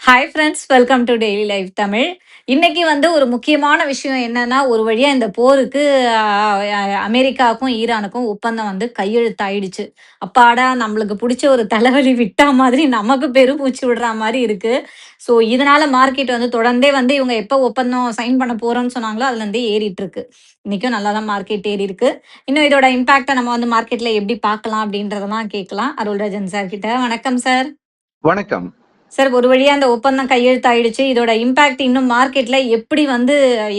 Hi friends, welcome to daily life Tamil. இன்னைக்கு ஒரு முக்கியமான விஷயம் என்னன்னா, ஒரு வழியா இந்த போருக்கு அ அ அமெரிக்காவுக்கும், ஈரானுக்கும் ஒப்பந்தம் கையெழுத்தாயிடுச்சு. அப்பாடா! நம்மளுக்கு புடிச்ச ஒரு தலைவலி விட்டா மாதிரி நமக்கு பெருமூச்சு விடுறா மாரி இருக்கு. ஸோ, இதனால மார்க்கெட் தொடர்ந்தே இவங்க எப்போ ஒப்பந்தம் சைன் பண்ண போறோம்ன்னு சொன்னாங்களோ, அதுலேருந்தே ஏறிட்டு இருக்கு. இன்னைக்கும் நல்லா தான் மார்க்கெட் ஏறியிருக்கு. இன்னும் இதோட இம்பாக்ட்ட நம்ம மார்க்கெட்ல எப்படி பார்க்கலாம் அப்படின்றதெல்லாம் கேட்கலாம். அருள்ராஜன் சார் கிட்ட. வணக்கம் சார். வணக்கம். சார், ஒரு வழியா அந்த ஒப்பந்தம் கையெழுத்தாயிடுச்சு. இதோட இம்பாக்ட் இன்னும் மார்க்கெட்ல எப்படி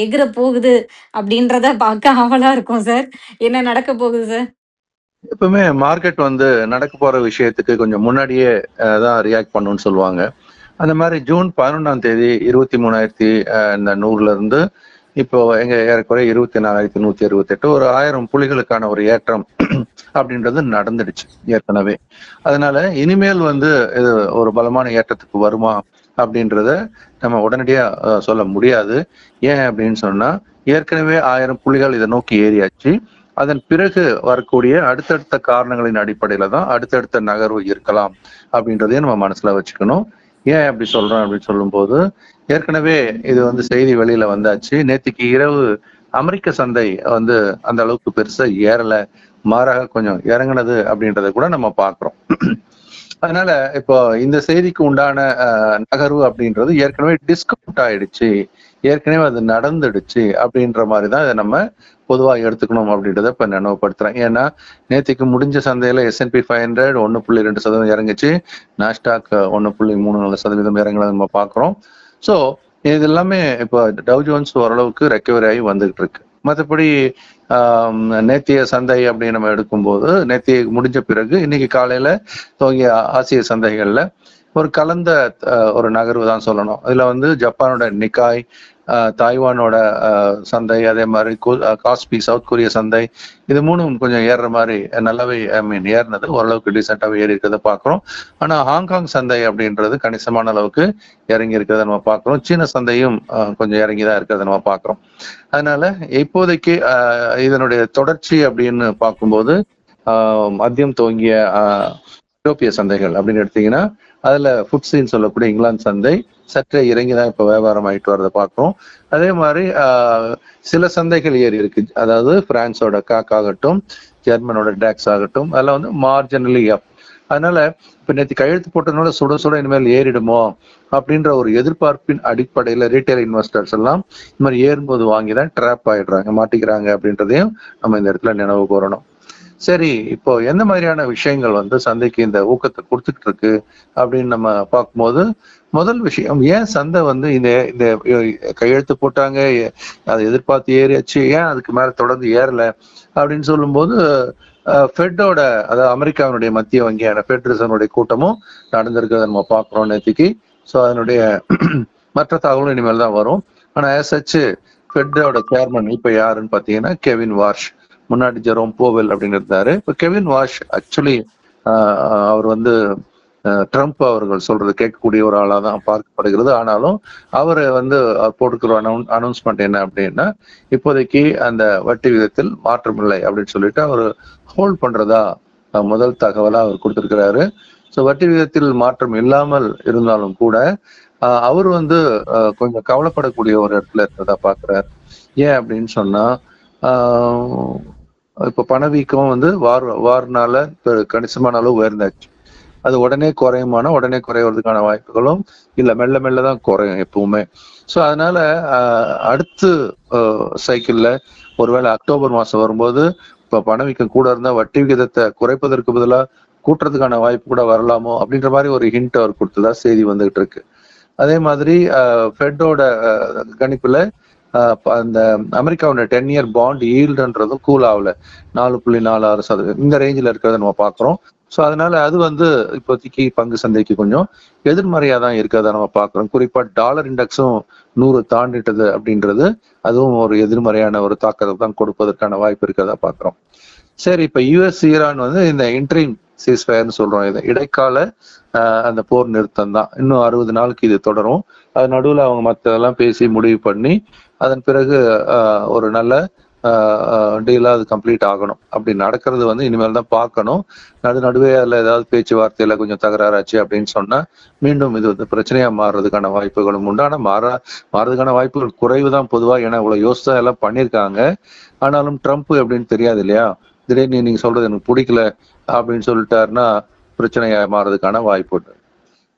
எகிற போகுது அப்படின்றத பார்க்க ஆவலா இருக்கோம் சார். என்ன நடக்க போகுது சார்? எப்பவுமே மார்க்கெட் நடக்க போற விஷயத்துக்கு கொஞ்சம் முன்னாடியே தான் ரியாக்ட் பண்ணும்னு சொல்லுவாங்க. அந்த மாதிரி ஜூன் 11ஆம் தேதி 23,100ல இருந்து இப்போ எங்க ஏறக்குறைய 24,168 ஒரு 1000 புள்ளிகளுக்கான ஒரு ஏற்றம் அப்படின்றது நடந்துடுச்சு ஏற்கனவே. அதனால இனிமேல் இது ஒரு பலமான ஏற்றத்துக்கு வருமா அப்படின்றத நம்ம உடனடியா சொல்ல முடியாது. ஏன் அப்படின்னு சொன்னா ஏற்கனவே 1000 புள்ளிகள் இதை நோக்கி ஏறியாச்சு. அதன் பிறகு வரக்கூடிய அடுத்தடுத்த காரணங்களின் அடிப்படையில தான் அடுத்தடுத்த நகர்வு இருக்கலாம் அப்படின்றதையும் நம்ம மனசுல வச்சுக்கணும். ஏன் அப்படி சொல்றோம் அப்படின்னு சொல்லும் போது ஏற்கனவே இது செய்தி வெளியில வந்தாச்சு. நேத்திக்கு இரவு அமெரிக்க சந்தை அந்த அளவுக்கு பெருசா ஏறல, மாறாக கொஞ்சம் இறங்குனது அப்படின்றத கூட நம்ம பாக்குறோம். அதனால இப்போ இந்த செய்திக்கு உண்டான நகர்வு அப்படின்றது ஏற்கனவே டிஸ்கவுண்ட் ஆயிடுச்சு, ஏற்கனவே அது நடந்துடுச்சு அப்படின்ற மாதிரிதான் இதை நம்ம பொதுவா எடுத்துக்கணும் அப்படின்றத இப்ப நினைவுபடுத்துறேன். ஏன்னா நேத்திக்கு முடிஞ்ச சந்தையில S&P 500 1.2% இறங்குச்சு, நாஸ்டாக் 1.34% இறங்குனது நம்ம பாக்குறோம். ஸோ இது எல்லாமே இப்போ டவ் ஜோன்ஸ் ஓரளவுக்கு ரெக்கவரி ஆகி வந்துகிட்டு இருக்கு. மற்றபடி நேத்திய சந்தை அப்படின்னு நம்ம எடுக்கும்போது நேத்திய முடிஞ்ச பிறகு இன்னைக்கு காலையில துவங்கிய ஆசிய சந்தைகள்ல ஒரு கலந்த ஒரு நகர்வு தான் சொல்லணும். இதுல ஜப்பானோட நிக்காய், தாய்வானோட சந்தை, அதே மாதிரி காஸ்பி சவுத் கொரிய சந்தை, இது மூணும் கொஞ்சம் ஏறுற மாதிரி நல்லாவே ஏறினது ஓரளவுக்கு டீசெண்டாவே ஏறி இருக்கிறத பாக்குறோம். ஆனா ஹாங்காங் சந்தை அப்படின்றது கணிசமான அளவுக்கு இறங்கி இருக்கிறத நம்ம பாக்குறோம். சீன சந்தையும் கொஞ்சம் இறங்கிதான் இருக்கிறத நம்ம பாக்குறோம். அதனால இப்போதைக்கு இதனுடைய தொடர்ச்சி அப்படின்னு பார்க்கும்போது மத்தியம் துவங்கிய ஐரோப்பிய சந்தைகள் அப்படின்னு எடுத்தீங்கன்னா அதுல ஃபுட்ஸின்னு சொல்லக்கூடிய இங்கிலாந்து சந்தை சற்றே இறங்கிதான் இப்ப வியாபாரம் ஆயிட்டு வரதை பார்க்கிறோம். அதே மாதிரி சில சந்தைகள் ஏறி இருக்கு. அதாவது பிரான்ஸோட காக் ஆகட்டும், ஜெர்மனோட டாக்ஸ் ஆகட்டும், அதெல்லாம் மார்ஜினலி அப். அதனால இப்ப நேற்று கையெழுத்து போட்டதுனால சுட சுட இனிமேல் ஏறிடுமோ அப்படின்ற ஒரு எதிர்பார்ப்பின் அடிப்படையில ரீட்டைல் இன்வெஸ்டர்ஸ் எல்லாம் இந்த மாதிரி ஏறும்போது வாங்கிதான் ட்ராப் ஆயிடுறாங்க, மாட்டிக்கிறாங்க அப்படின்றதையும் நம்ம இந்த இடத்துல நினைவு கூறணும். சரி, இப்போ எந்த மாதிரியான விஷயங்கள் சந்தைக்கு இந்த ஊக்கத்தை கொடுத்துட்டு இருக்கு அப்படின்னு நம்ம பார்க்கும்போது முதல் விஷயம், ஏன் சந்தை இந்த இந்த கையெழுத்து போட்டாங்க, அதை எதிர்பார்த்து ஏறியாச்சு, ஏன் அதுக்கு மேல தொடர்ந்து ஏறல அப்படின்னு சொல்லும்போது ஃபெட்டோட, அதாவது அமெரிக்காவினுடைய மத்திய வங்கியான ஃபெட் ரிசர்வனுடைய கூட்டமும் நடந்திருக்கிறத நம்ம பார்க்கிறோம் நேற்றுக்கு. ஸோ அதனுடைய மற்ற தகவலும் இனிமேல் தான் வரும். ஆனா ஆஸ் ஃபெட்டோட சேர்மன் இப்ப யாருன்னு பாத்தீங்கன்னா கெவின் வார்ஷ். முன்னாடி ஜெரோம் போவெல் அப்படின்னு இருந்தாரு. இப்ப கெவின் வார்ஷ் ஆக்சுவலி அவர் ட்ரம்ப் அவர்கள் சொல்றது கேட்கக்கூடிய ஒரு ஆளா தான் பார்க்கப்படுகிறது. ஆனாலும் அவரு போட்டுக்கிற அனௌன்ஸ்மெண்ட் என்ன அப்படின்னா இப்போதைக்கு அந்த வட்டி விகிதத்தில் மாற்றம் இல்லை அப்படின்னு சொல்லிட்டு அவர் ஹோல்ட் பண்றதா முதல் தகவலா அவர் கொடுத்திருக்கிறாரு. ஸோ வட்டி விகிதத்தில் மாற்றம் இல்லாமல் இருந்தாலும் கூட அவர் கொஞ்சம் கவலைப்படக்கூடிய ஒரு இடத்துல இருக்கிறதா பாக்குறாரு. ஏன் அப்படின்னு சொன்னா இப்ப பணவீக்கம் வார்னால கணிசமான அளவு உயர்ந்தாச்சு. அது உடனே குறையுமானா உடனே குறைவதற்கான வாய்ப்புகளும் இல்ல, மெல்ல மெல்லதான் குறையும் எப்பவுமே. ஸோ அதனால அடுத்து சைக்கிள்ல ஒருவேளை அக்டோபர் மாசம் வரும்போது இப்ப பணவீக்கம் கூட இருந்தா வட்டி விகிதத்தை குறைப்பதற்கு பதிலா கூட்டுறதுக்கான வாய்ப்பு கூட வரலாமோ அப்படின்ற மாதிரி ஒரு ஹிண்ட் அவர் கொடுத்ததா செய்தி வந்துகிட்டு இருக்கு. அதே மாதிரி ஃபெட்டோட கணிப்புல அந்த அமெரிக்காவோட 10-year பாண்ட் ஈல்டுன்றதும் கூல் ஆகல, 4.46% இந்த ரேஞ்சில் இருக்கிறத நம்ம பாக்குறோம். ஸோ அதனால அது இப்போதைக்கு பங்கு சந்தைக்கு கொஞ்சம் எதிர்மறையா தான் இருக்கிறத நம்ம பாக்குறோம். குறிப்பா டாலர் இண்டெக்ஸும் 100 தாண்டிட்டது அப்படின்றது அதுவும் ஒரு எதிர்மறையான ஒரு தாக்கத்தை தான் கொடுப்பதற்கான வாய்ப்பு இருக்கிறதா பாக்குறோம். சரி, இப்ப யுஎஸ் ஈரான் இந்த இன்ட்ரீம் சீஸ்ஃபயர்னு சொல்றோம். இது இடைக்கால அந்த போர் நிறுத்தம் தான். இன்னும் 60 நாளுக்கு இது தொடரும். அது நடுவில் அவங்க மற்றதெல்லாம் பேசி முடிவு பண்ணி அதன் பிறகு ஒரு நல்ல டீலாக அது கம்ப்ளீட் ஆகணும். அப்படி நடக்கிறது வந்து இனிமேல் தான் பார்க்கணும். நடுவே அதில் ஏதாவது பேச்சுவார்த்தையில கொஞ்சம் தகராறாச்சு அப்படின்னு சொன்னா மீண்டும் இது வந்து பிரச்சனையா மாறுறதுக்கான வாய்ப்புகளும் உண்டு. ஆனால் மாறுறதுக்கான வாய்ப்புகள் குறைவு தான் பொதுவாக. ஏன்னா இவ்வளவு யோசிச்சா எல்லாம் பண்ணியிருக்காங்க. ஆனாலும் ட்ரம்ப் எப்படின்னு தெரியாது இல்லையா? திடீர்னு நீங்க சொல்றது எனக்கு பிடிக்கல அப்படின்னு சொல்லிட்டாருன்னா பிரச்சனையா மாறதுக்கான வாய்ப்பு உண்டு.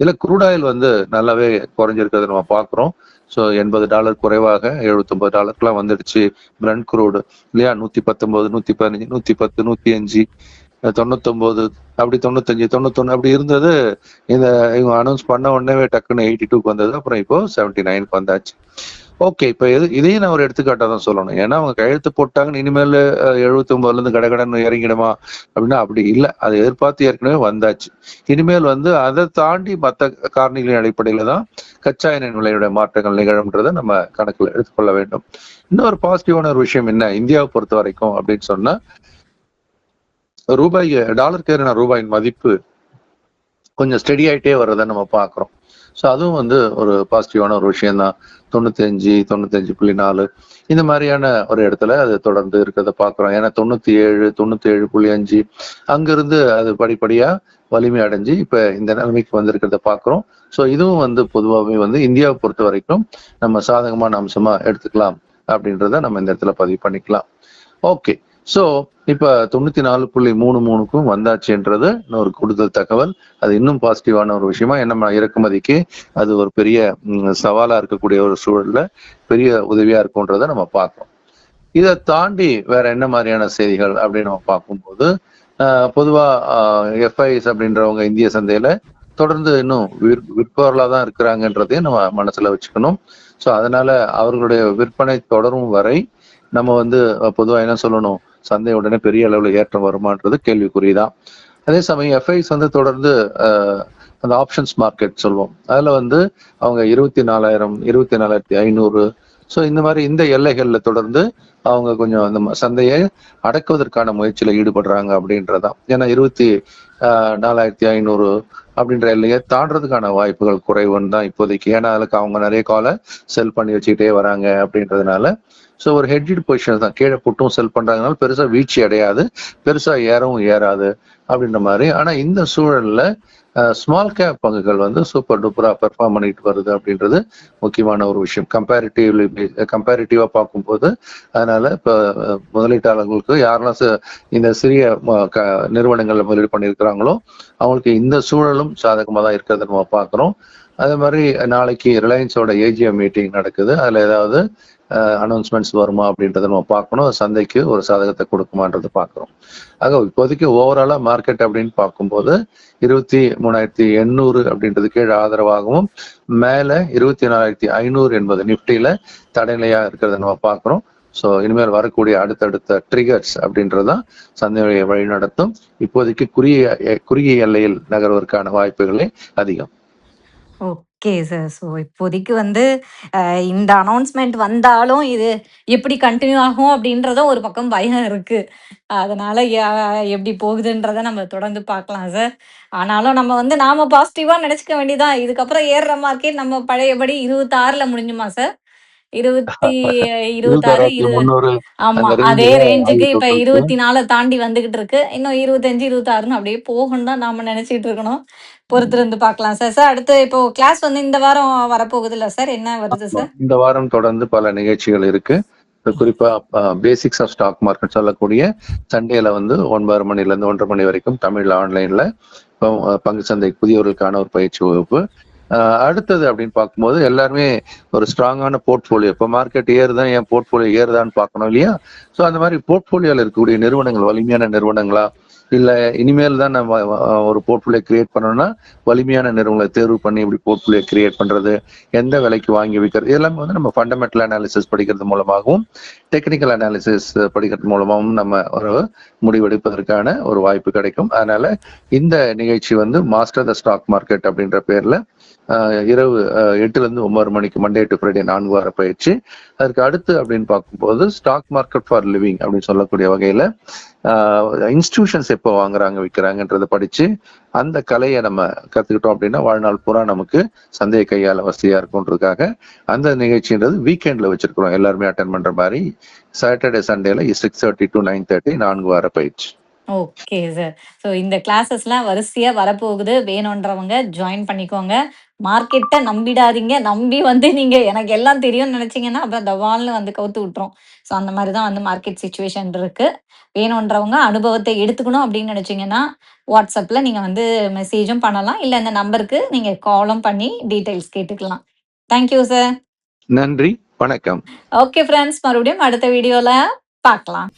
இதுல குரூட் ஆயில் வந்து நல்லாவே குறைஞ்சிருக்கிறத நம்ம பாக்குறோம். ஸோ $80 குறைவாக $79 வந்துடுச்சு. பிரெண்ட் குரூடு இல்லையா? 119, 115, 110, 105, 99, அப்படி 95, 91 அப்படி இருந்தது. இந்த இவங்க அனௌன்ஸ் பண்ண உடனே டக்குன்னு 82க்கு வந்தது. அப்புறம் இப்போ 79க்கு வந்தாச்சு. ஓகே, இப்ப இதையும் நான் ஒரு எடுத்துக்காட்டா தான் சொல்லணும். ஏன்னா அவங்க கையெழுத்து போட்டாங்கன்னு இனிமேல் 79ல இருந்து கடகடன்னு இறங்கிடுமா அப்படின்னா அப்படி இல்லை. அதை எதிர்பார்த்து ஏற்கனவே வந்தாச்சு. இனிமேல் வந்து அதை தாண்டி மற்ற காரணிகளின் அடிப்படையில தான் கச்சா எண்ணெய் விலையுடைய மாற்றங்கள் நிகழும்ன்றதை நம்ம கணக்கில் எடுத்துக்கொள்ள வேண்டும். இன்னொரு பாசிட்டிவான ஒரு விஷயம் என்ன இந்தியாவை பொறுத்த வரைக்கும் அப்படின்னு சொன்னா, டாலருக்கு ஏறின ரூபாயின் மதிப்பு கொஞ்சம் ஸ்டெடி ஆயிட்டே வர்றதை நம்ம பாக்குறோம். ஸோ அதுவும் வந்து ஒரு பாசிட்டிவான ஒரு விஷயம் தான். 95, 95.4 இந்த மாதிரியான ஒரு இடத்துல அது தொடர்ந்து இருக்கிறத பாக்குறோம். ஏன்னா 97, 97.5 அங்கிருந்து அது படிப்படியா வலிமை அடைஞ்சு இப்ப இந்த நிலைமைக்கு வந்திருக்கிறத பாக்குறோம். ஸோ இதுவும் வந்து பொதுவாகவே வந்து இந்தியாவை பொறுத்த வரைக்கும் நம்ம சாதகமான அம்சமா எடுத்துக்கலாம் அப்படின்றத நம்ம இந்த இடத்துல பதிவு பண்ணிக்கலாம். ஓகே, ஸோ இப்ப 94.33க்கும் வந்தாச்சுன்றது இன்னொரு கூடுதல் தகவல். அது இன்னும் பாசிட்டிவான ஒரு விஷயமா, நம்ம இறக்குமதிக்கு அது ஒரு பெரிய சவாலா இருக்கக்கூடிய ஒரு சூழல்ல பெரிய உதவியா இருக்கும்ன்றத நம்ம பார்க்கிறோம். இதை தாண்டி வேற என்ன மாதிரியான செய்திகள் அப்படின்னு நம்ம பார்க்கும்போது, பொதுவா எஃப்ஐஎஸ் அப்படின்றவங்க இந்திய சந்தையில தொடர்ந்து இன்னும் விற்பவர்களா தான் இருக்கிறாங்கன்றதையும் நம்ம மனசுல வச்சுக்கணும். ஸோ அதனால அவர்களுடைய விற்பனை தொடரும் வரை நம்ம வந்து பொதுவாக என்ன சொல்லணும், சந்தை உடனே பெரிய அளவுல ஏற்றம் வருமானது கேள்விக்குறிதான். அதே சமயம் எஃப்ஐஸ் வந்து தொடர்ந்து அந்த ஆப்ஷன்ஸ் மார்க்கெட் சொல்லுவோம், அதுல வந்து அவங்க 24,000, 24,500 ஸோ இந்த மாதிரி இந்த எல்லைகள்ல தொடர்ந்து அவங்க கொஞ்சம் அந்த சந்தையை அடக்குவதற்கான முயற்சியில ஈடுபடுறாங்க அப்படின்றதான். ஏன்னா 24,500 அப்படின்ற எல்லையை தாண்டறதுக்கான வாய்ப்புகள் குறைவுன்னு தான் இப்போதைக்கு. ஏன்னா அதுக்கு அவங்க நிறைய காலை செல் பண்ணி வச்சுக்கிட்டே வராங்க அப்படின்றதுனால. ஸோ ஒரு ஹெட்ஜிட் பொசிஷன் தான், கீழே புட்டும் செல் பண்றாங்கனால பெருசா வீழ்ச்சி அடையாது, பெருசா ஏறவும் ஏறாது அப்படின்ற மாதிரி. ஆனா இந்த சூழல்ல ஸ்மால் கேப் பங்குகள் வந்து சூப்பர் டூப்பரா பெர்ஃபார்ம் பண்ணிட்டு வருது அப்படின்றது முக்கியமான ஒரு விஷயம் கம்பேரிட்டிவா பார்க்கும்போது. அதனால இப்ப முதலீட்டாளர்களுக்கு யாரெல்லாம் இந்த சிறிய நிறுவனங்கள்ல முதலீடு பண்ணியிருக்கிறாங்களோ அவங்களுக்கு இந்த சூழலும் சாதகமா தான் இருக்கிறத நம்ம பார்க்கிறோம். அதே மாதிரி நாளைக்கு ரிலையன்ஸோட ஏஜிஎம் மீட்டிங் நடக்குது. அதுல ஏதாவது அனௌன்ஸ்மெண்ட்ஸ் வருமா அப்படின்றத நம்ம பார்க்கணும். சந்தைக்கு ஒரு சாதகத்தை கொடுக்குமான்றது பார்க்குறோம். ஆக இப்போதைக்கு ஓவராலா மார்க்கெட் அப்படின்னு பார்க்கும்போது 23,800 அப்படின்றது கீழே ஆதரவாகவும், மேல 24,500 என்பது நிப்டியில தடைநிலையா இருக்கிறத நம்ம பார்க்குறோம். ஸோ இனிமேல் வரக்கூடிய அடுத்தடுத்த ட்ரிகர்ஸ் அப்படின்றதான் சந்தையை வழி நடத்தும். இப்போதைக்கு குறுகிய எல்லையில் நகர்வதற்கான வாய்ப்புகளே அதிகம். Okay sir. ஸோ இப்போதைக்கு வந்து இந்த அனௌன்ஸ்மெண்ட் வந்தாலும் இது எப்படி கண்டினியூ ஆகும் அப்படின்றதும் ஒரு பக்கம் பயம் இருக்கு. அதனால எப்படி போகுதுன்றத நம்ம தொடர்ந்து பார்க்கலாம் சார். ஆனாலும் நம்ம வந்து நாம பாசிட்டிவா நினைச்சுக்க வேண்டியதான். இதுக்கப்புறம் ஏறுற மார்க்கெட் நம்ம பழையபடி 26ல முடிஞ்சுமா சார்? 26, 300 ஆமா. அந்த அதே ரேஞ்சில ரேஞ்சுக்கு இப்ப ஆகிட்டு 24 தாண்டி வந்துகிட்டு இருக்கு. இன்னும் 25, 26ன்னு அப்படியே போகும்னு தான் நாம நினைச்சிட்டு இருக்கணும். பொறுத்திருந்து பார்க்கலாம் சார். சார் அடுத்து இப்போ கிளாஸ் வந்து இந்த வாரம் வரப்போகுதுல்ல சார்? என்ன வருது சார்? இந்த வாரம் தொடர்ந்து பல நிகழ்ச்சிகள் இருக்கு. குறிப்பா பேசிக்ஸ் ஆஃப் ஸ்டாக் மார்க்கெட் சொல்லக்கூடிய சண்டேல வந்து 9:30 மணில இருந்து 1:30 மணி வரைக்கும் தமிழ்ல ஆன்லைன்ல பங்கு சந்தை புதியவர்களுக்கான ஒரு பயிற்சி வகுப்பு. அடுத்தது அப்படின்னு பார்க்கும்போது எல்லாருமே ஒரு ஸ்ட்ராங்கான போர்ட்ஃபோலியோ, இப்போ மார்க்கெட் ஏறுதான், என் போர்ட்ஃபோலியோ ஏறுதான்னு பார்க்கணும் இல்லையா? ஸோ அந்த மாதிரி போர்ட்ஃபோலியோல இருக்கக்கூடிய நிறுவனங்கள் வலிமையான நிறுவனங்களா, இல்ல இனிமேல் தான் நம்ம ஒரு போர்ட்ஃபோலியோ கிரியேட் பண்ணோம்னா வலிமையான நிறுவனங்களை தேர்வு பண்ணி இப்படி போர்ட்ஃபோலியோ கிரியேட் பண்றது, எந்த விலைக்கு வாங்கி விற்கிறது, எல்லாமே வந்து நம்ம ஃபண்டமெண்டல் அனாலிசிஸ் படிக்கிறது மூலமாகவும் டெக்னிக்கல் அனாலிசிஸ் படிக்கிறது மூலமாகவும் நம்ம ஒரு முடிவெடுப்பதற்கான ஒரு வாய்ப்பு கிடைக்கும். அதனால இந்த நிகழ்ச்சி வந்து மாஸ்டர் த ஸ்டாக் மார்க்கெட் அப்படின்ற பேர்ல இரவு 8ல இருந்து 9 மணிக்கு மண்டே டு ஃப்ரைடே 4 வார பயிற்சி. அதற்கு அடுத்து அப்படின்னு பார்க்கும்போது ஸ்டாக் மார்க்கெட் ஃபார் லிவிங் அப்படின்னு சொல்லக்கூடிய வகையில இன்ஸ்டிடியூஷன்ஸ் எப்போ வாங்குறாங்க விற்கிறாங்கன்றத படிச்சு அந்த கலையை நம்ம கத்துக்கிட்டோம் அப்படின்னா வாழ்நாள் பூரா நமக்கு சந்தையை கையாள வசதியா இருக்கும்ன்றதுக்காக அந்த நிகழ்ச்சின்றது வீக்கெண்ட்ல வச்சிருக்கிறோம். எல்லாருமே அட்டன் பண்ற மாதிரி சாட்டர்டே சண்டேல 6:30 to 9:30 4 வார பயிற்சி. Okay sir. ஸோ இந்த கிளாஸஸ்லாம் வரிசையா வரப்போகுது. வேணுன்றவங்க ஜாயின் பண்ணிக்கோங்க. மார்க்கெட்ட நம்பிடாதீங்க. நம்பி வந்து நீங்க எனக்கு எல்லாம் தெரியும்னு நெனச்சீங்கன்னா, அப்புறம் தபால்னு வந்து கவுத்து விட்டுரும். ஸோ அந்த மாரி தான் வந்து மார்க்கெட் சிச்சுவேஷன் இருக்கு. வேணுன்றவங்க அனுபவத்த எடுத்துக்கணும் அப்படின்னு நெனச்சீங்கன்னா, WhatsAppல நீங்க வந்து மெசேஜும் பண்ணலாம். இல்ல இந்த நம்பருக்கு நீங்க காலும் பண்ணி டீட்டெயில்ஸ் கேட்டுக்கலாம். Thank you sir. நன்றி, வணக்கம். ஓகே ஃபிரெண்ட்ஸ், மறுபடியும் அடுத்த வீடியோல பார்க்கலாம்.